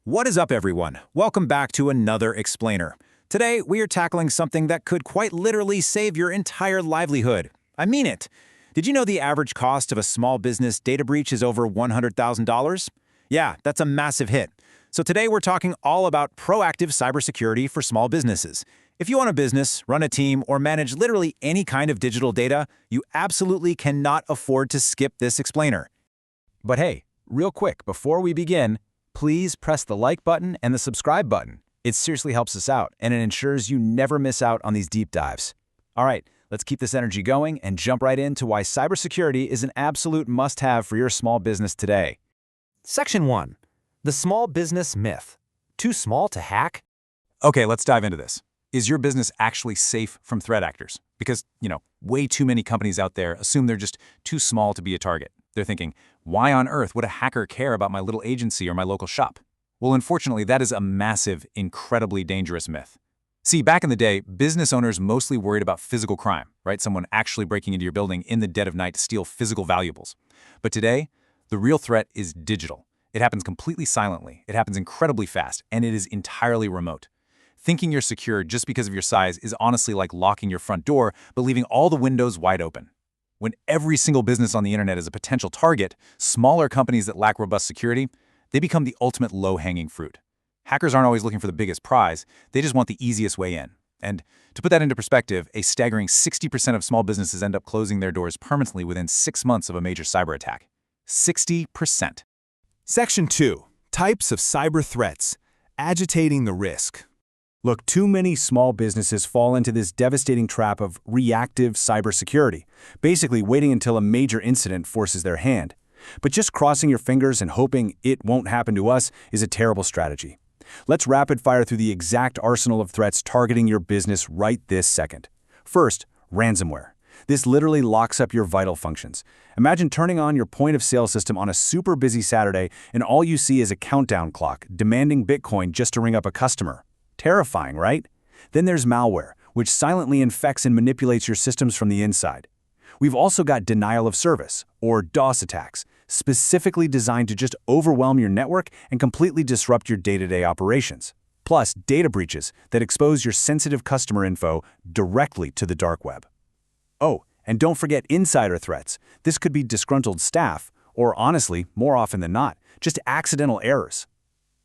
What is up, everyone? Welcome back to another Explainer. Today, we are tackling something that could quite literally save your entire livelihood. I mean it. Did you know the average cost of a small business data breach is over $100,000? Yeah, that's a massive hit. So today, we're talking all about proactive cybersecurity for small businesses. If you own a business, run a team, or manage literally any kind of digital data, you absolutely cannot afford to skip this Explainer. But hey, real quick, before we begin, please press the like button and the subscribe button. It seriously helps us out, and it ensures you never miss out on these deep dives. All right, let's keep this energy going and jump right into why cybersecurity is an absolute must-have for your small business today. Section 1. The small business myth. Too small to hack? Okay, let's dive into this. Is your business actually safe from threat actors? Because, way too many companies out there assume they're just too small to be a target. They're thinking, why on earth would a hacker care about my little agency or my local shop? Well, unfortunately, that is a massive, incredibly dangerous myth. See, back in the day, business owners mostly worried about physical crime, right? Someone actually breaking into your building in the dead of night to steal physical valuables. But today, the real threat is digital. It happens completely silently, it happens incredibly fast, and it is entirely remote. Thinking you're secure just because of your size is honestly like locking your front door, but leaving all the windows wide open. When every single business on the internet is a potential target, smaller companies that lack robust security, they become the ultimate low-hanging fruit. Hackers aren't always looking for the biggest prize, they just want the easiest way in. And to put that into perspective, a staggering 60% of small businesses end up closing their doors permanently within 6 months of a major cyber attack. 60%. Section 2. Types of cyber threats. Agitating the risk. Look, too many small businesses fall into this devastating trap of reactive cybersecurity, basically waiting until a major incident forces their hand. But just crossing your fingers and hoping it won't happen to us is a terrible strategy. Let's rapid fire through the exact arsenal of threats targeting your business right this second. First, ransomware. This literally locks up your vital functions. Imagine turning on your point-of-sale system on a super busy Saturday and all you see is a countdown clock demanding Bitcoin just to ring up a customer. Terrifying, right? Then there's malware, which silently infects and manipulates your systems from the inside. We've also got denial of service, or DOS attacks, specifically designed to just overwhelm your network and completely disrupt your day-to-day operations. Plus, data breaches that expose your sensitive customer info directly to the dark web. Oh, and don't forget insider threats. This could be disgruntled staff, or honestly, more often than not, just accidental errors.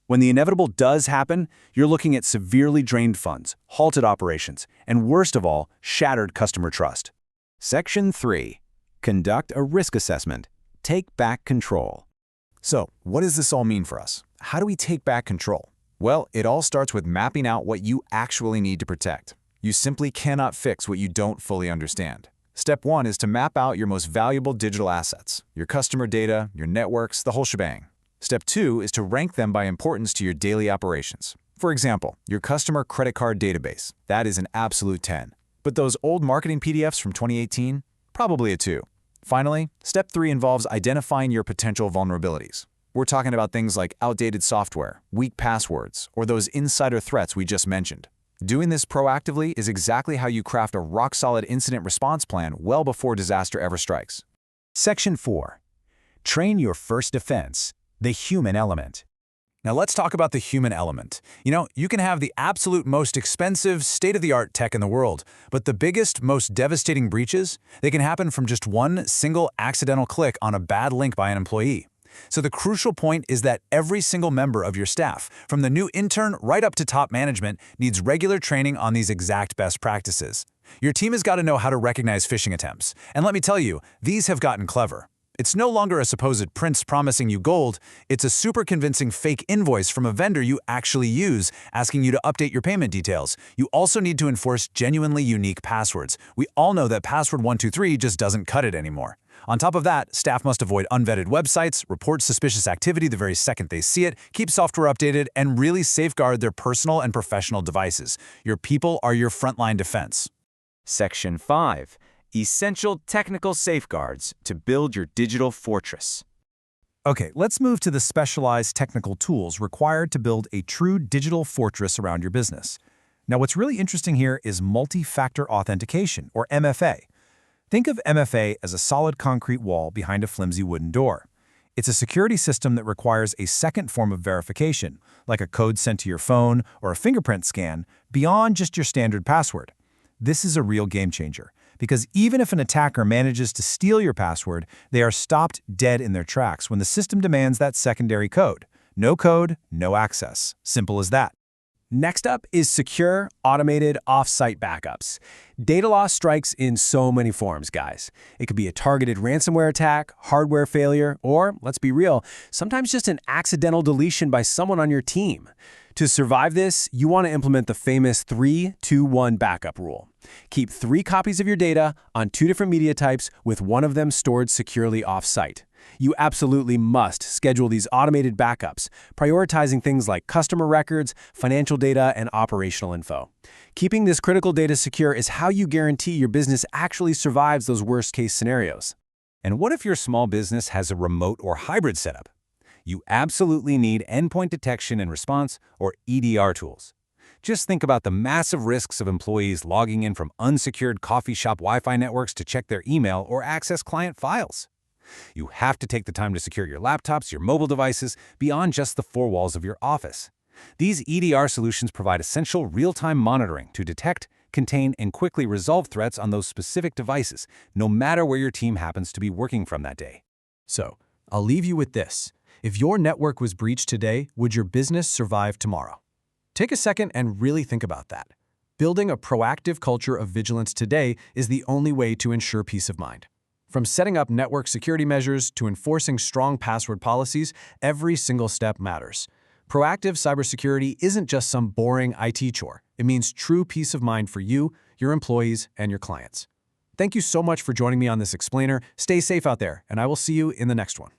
When the inevitable does happen, you're looking at severely drained funds, halted operations, and worst of all, shattered customer trust. Section 3. Conduct a risk assessment. Take back control. So, what does this all mean for us? How do we take back control? Well, it all starts with mapping out what you actually need to protect. You simply cannot fix what you don't fully understand. Step 1 is to map out your most valuable digital assets, your customer data, your networks, the whole shebang. Step 2 is to rank them by importance to your daily operations. For example, your customer credit card database. That is an absolute 10. But those old marketing PDFs from 2018? Probably a 2. Finally, step 3 involves identifying your potential vulnerabilities. We're talking about things like outdated software, weak passwords, or those insider threats we just mentioned. Doing this proactively is exactly how you craft a rock-solid incident response plan well before disaster ever strikes. Section 4. Train your first defense. The human element. Now let's talk about the human element. You can have the absolute most expensive, state-of-the-art tech in the world, but the biggest, most devastating breaches, they can happen from just one single accidental click on a bad link by an employee. So the crucial point is that every single member of your staff, from the new intern right up to top management, needs regular training on these exact best practices. Your team has got to know how to recognize phishing attempts. And let me tell you, these have gotten clever. It's no longer a supposed prince promising you gold, it's a super convincing fake invoice from a vendor you actually use, asking you to update your payment details. You also need to enforce genuinely unique passwords. We all know that password 123 just doesn't cut it anymore. On top of that, staff must avoid unvetted websites, report suspicious activity the very second they see it, keep software updated, and really safeguard their personal and professional devices. Your people are your frontline defense. Section 5. Essential technical safeguards to build your digital fortress. Okay, let's move to the specialized technical tools required to build a true digital fortress around your business. Now, what's really interesting here is multi-factor authentication, or MFA. Think of MFA as a solid concrete wall behind a flimsy wooden door. It's a security system that requires a second form of verification, like a code sent to your phone or a fingerprint scan, beyond just your standard password. This is a real game changer, because even if an attacker manages to steal your password, they are stopped dead in their tracks when the system demands that secondary code. No code, no access. Simple as that. Next up is secure, automated, off-site backups. Data loss strikes in so many forms, guys. It could be a targeted ransomware attack, hardware failure, or, let's be real, sometimes just an accidental deletion by someone on your team. To survive this, you want to implement the famous 3-2-1 backup rule. Keep 3 copies of your data on 2 different media types, with one of them stored securely off-site. You absolutely must schedule these automated backups, prioritizing things like customer records, financial data, and operational info. Keeping this critical data secure is how you guarantee your business actually survives those worst-case scenarios. And what if your small business has a remote or hybrid setup? You absolutely need endpoint detection and response, or EDR tools. Just think about the massive risks of employees logging in from unsecured coffee shop Wi-Fi networks to check their email or access client files. You have to take the time to secure your laptops, your mobile devices, beyond just the 4 walls of your office. These EDR solutions provide essential real-time monitoring to detect, contain, and quickly resolve threats on those specific devices, no matter where your team happens to be working from that day. So, I'll leave you with this. If your network was breached today, would your business survive tomorrow? Take a second and really think about that. Building a proactive culture of vigilance today is the only way to ensure peace of mind. From setting up network security measures to enforcing strong password policies, every single step matters. Proactive cybersecurity isn't just some boring IT chore. It means true peace of mind for you, your employees, and your clients. Thank you so much for joining me on this explainer. Stay safe out there, and I will see you in the next one.